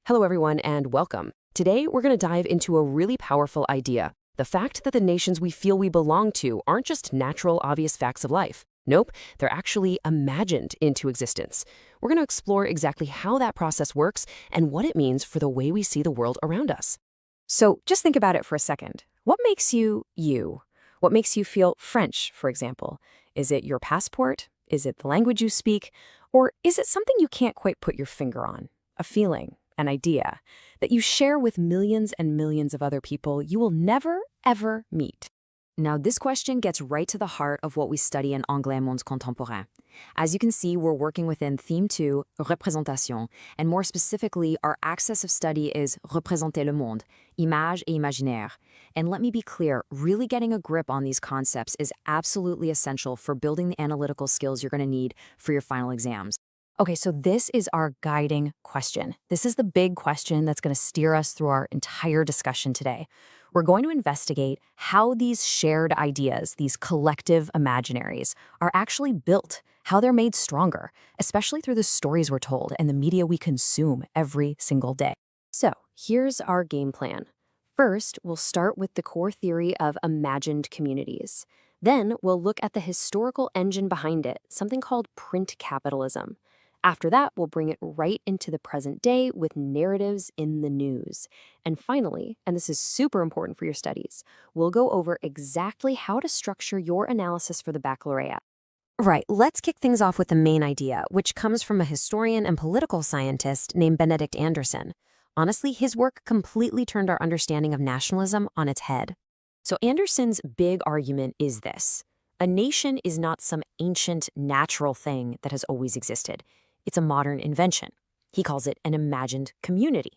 Hello, everyone, and welcome. Today, we're going to dive into a really powerful idea, the fact that the nations we feel we belong to aren't just natural, obvious facts of life. Nope, they're actually imagined into existence. We're going to explore exactly how that process works and what it means for the way we see the world around us. So just think about it for a second. What makes you you? What makes you feel French, for example? Is it your passport? Is it the language you speak? Or is it something you can't quite put your finger on? A feeling, an idea, that you share with millions and millions of other people you will never, ever meet. Now, this question gets right to the heart of what we study in Anglais Monde Contemporain. As you can see, we're working within Theme 2, Représentation, and more specifically, our axis of study is Représenter le monde, image et imaginaire. And let me be clear, really getting a grip on these concepts is absolutely essential for building the analytical skills you're going to need for your final exams. Okay, so this is our guiding question. This is the big question that's going to steer us through our entire discussion today. We're going to investigate how these shared ideas, these collective imaginaries, are actually built, how they're made stronger, especially through the stories we're told and the media we consume every single day. So here's our game plan. First, we'll start with the core theory of imagined communities. Then we'll look at the historical engine behind it, something called print capitalism. After that, we'll bring it right into the present day with narratives in the news. And finally, and this is super important for your studies, we'll go over exactly how to structure your analysis for the baccalaureate. Right, let's kick things off with the main idea, which comes from a historian and political scientist named Benedict Anderson. Honestly, his work completely turned our understanding of nationalism on its head. So Anderson's big argument is this: a nation is not some ancient, natural thing that has always existed. It's a modern invention. He calls it an imagined community.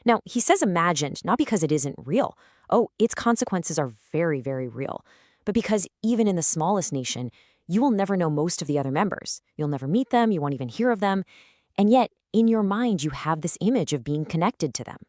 Now, he says imagined not because it isn't real. Oh, its consequences are very, very real. But because even in the smallest nation, you will never know most of the other members. You'll never meet them, you won't even hear of them. And yet, in your mind, you have this image of being connected to them.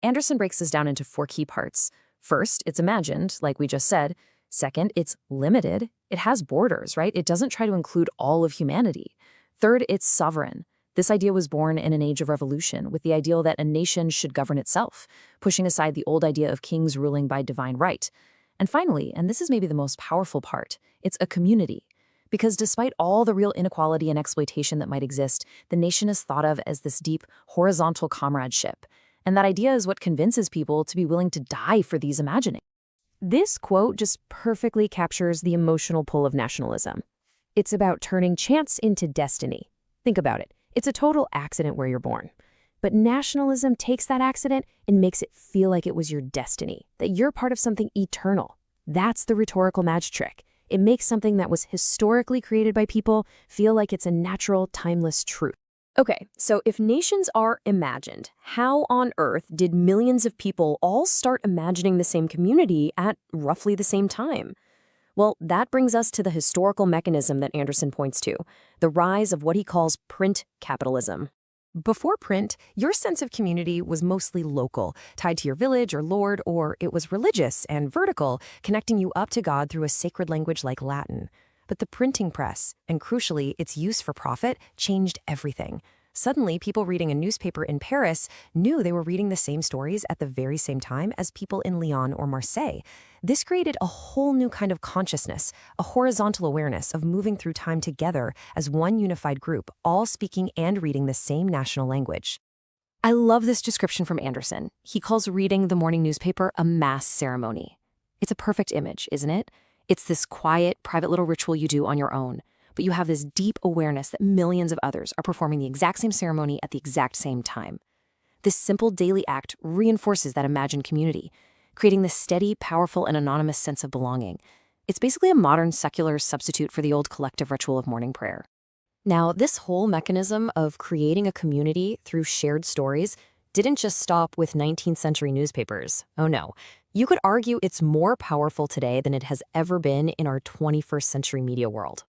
Anderson breaks this down into 4 key parts. First, it's imagined, like we just said. Second, it's limited. It has borders, right? It doesn't try to include all of humanity. Third, it's sovereign. This idea was born in an age of revolution, with the ideal that a nation should govern itself, pushing aside the old idea of kings ruling by divine right. And finally, and this is maybe the most powerful part, it's a community. Because despite all the real inequality and exploitation that might exist, the nation is thought of as this deep, horizontal comradeship. And that idea is what convinces people to be willing to die for these imaginings. This quote just perfectly captures the emotional pull of nationalism. It's about turning chance into destiny. Think about it. It's a total accident where you're born. But nationalism takes that accident and makes it feel like it was your destiny, that you're part of something eternal. That's the rhetorical magic trick. It makes something that was historically created by people feel like it's a natural, timeless truth. Okay, so if nations are imagined, how on earth did millions of people all start imagining the same community at roughly the same time? Well, that brings us to the historical mechanism that Anderson points to, the rise of what he calls print capitalism. Before print, your sense of community was mostly local, tied to your village or lord, or it was religious and vertical, connecting you up to God through a sacred language like Latin. But the printing press, and crucially its use for profit, changed everything. Suddenly, people reading a newspaper in Paris knew they were reading the same stories at the very same time as people in Lyon or Marseille. This created a whole new kind of consciousness, a horizontal awareness of moving through time together as one unified group, all speaking and reading the same national language. I love this description from Anderson. He calls reading the morning newspaper a mass ceremony. It's a perfect image, isn't it? It's this quiet, private little ritual you do on your own. But you have this deep awareness that millions of others are performing the exact same ceremony at the exact same time. This simple daily act reinforces that imagined community, creating this steady, powerful, and anonymous sense of belonging. It's basically a modern secular substitute for the old collective ritual of morning prayer. Now, this whole mechanism of creating a community through shared stories didn't just stop with 19th century newspapers. Oh no. You could argue it's more powerful today than it has ever been in our 21st century media world.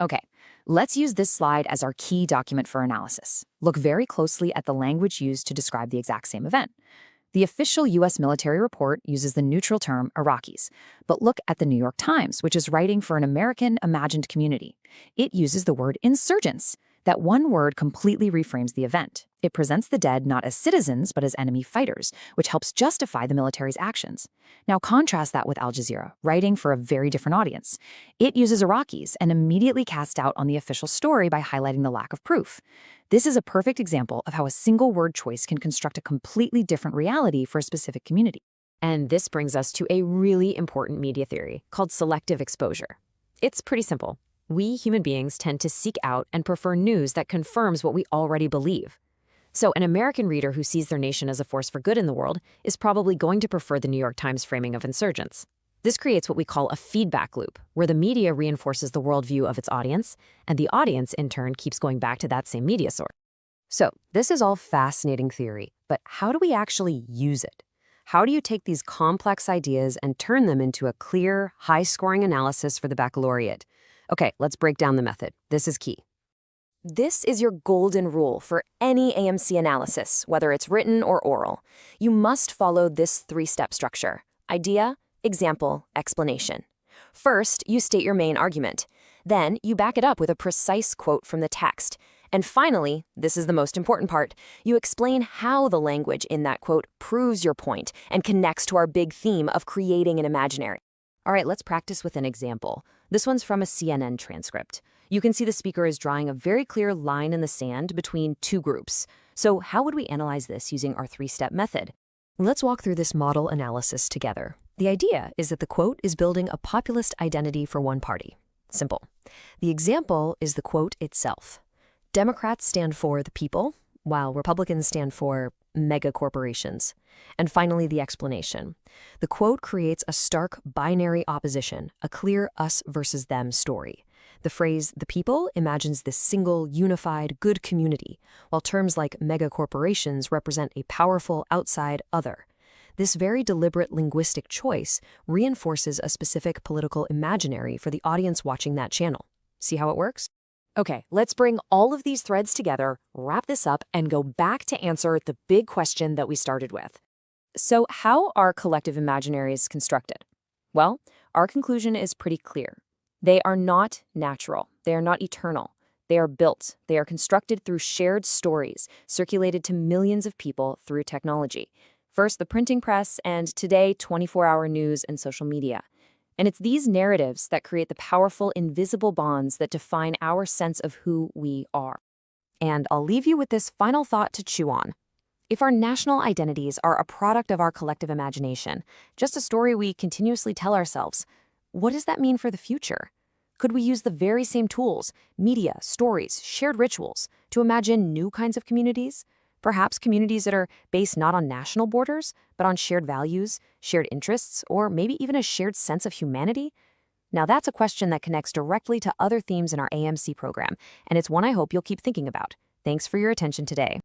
Okay, let's use this slide as our key document for analysis. Look very closely at the language used to describe the exact same event. The official U.S. military report uses the neutral term Iraqis, but look at the New York Times, which is writing for an American imagined community. It uses the word insurgents. That one word completely reframes the event. It presents the dead not as citizens, but as enemy fighters, which helps justify the military's actions. Now contrast that with Al Jazeera, writing for a very different audience. It uses Iraqis and immediately casts doubt on the official story by highlighting the lack of proof. This is a perfect example of how a single word choice can construct a completely different reality for a specific community. And this brings us to a really important media theory called selective exposure. It's pretty simple. We human beings tend to seek out and prefer news that confirms what we already believe. So an American reader who sees their nation as a force for good in the world is probably going to prefer the New York Times framing of insurgents. This creates what we call a feedback loop, where the media reinforces the worldview of its audience, and the audience, in turn, keeps going back to that same media source. So this is all fascinating theory, but how do we actually use it? How do you take these complex ideas and turn them into a clear, high-scoring analysis for the baccalaureate? Okay, let's break down the method. This is key. This is your golden rule for any AMC analysis, whether it's written or oral. You must follow this three-step structure: idea, example, explanation. First, you state your main argument. Then, you back it up with a precise quote from the text. And finally, this is the most important part, you explain how the language in that quote proves your point and connects to our big theme of creating an imaginary. All right, let's practice with an example. This one's from a CNN transcript. You can see the speaker is drawing a very clear line in the sand between two groups. So how would we analyze this using our three-step method? Let's walk through this model analysis together. The idea is that the quote is building a populist identity for one party. Simple. The example is the quote itself. Democrats stand for the people, while Republicans stand for mega corporations. And finally, the explanation. The quote creates a stark binary opposition, a clear us versus them story. The phrase the people imagines this single, unified, good community, while terms like mega corporations represent a powerful outside other. This very deliberate linguistic choice reinforces a specific political imaginary for the audience watching that channel. See how it works? Okay, let's bring all of these threads together, wrap this up, and go back to answer the big question that we started with. So how are collective imaginaries constructed? Well, our conclusion is pretty clear. They are not natural. They are not eternal. They are built. They are constructed through shared stories, circulated to millions of people through technology. First, the printing press, and today, 24-hour news and social media. And it's these narratives that create the powerful, invisible bonds that define our sense of who we are. And I'll leave you with this final thought to chew on. If our national identities are a product of our collective imagination, just a story we continuously tell ourselves, what does that mean for the future? Could we use the very same tools, media, stories, shared rituals, to imagine new kinds of communities? Perhaps communities that are based not on national borders, but on shared values, shared interests, or maybe even a shared sense of humanity? Now that's a question that connects directly to other themes in our AMC program, and it's one I hope you'll keep thinking about. Thanks for your attention today.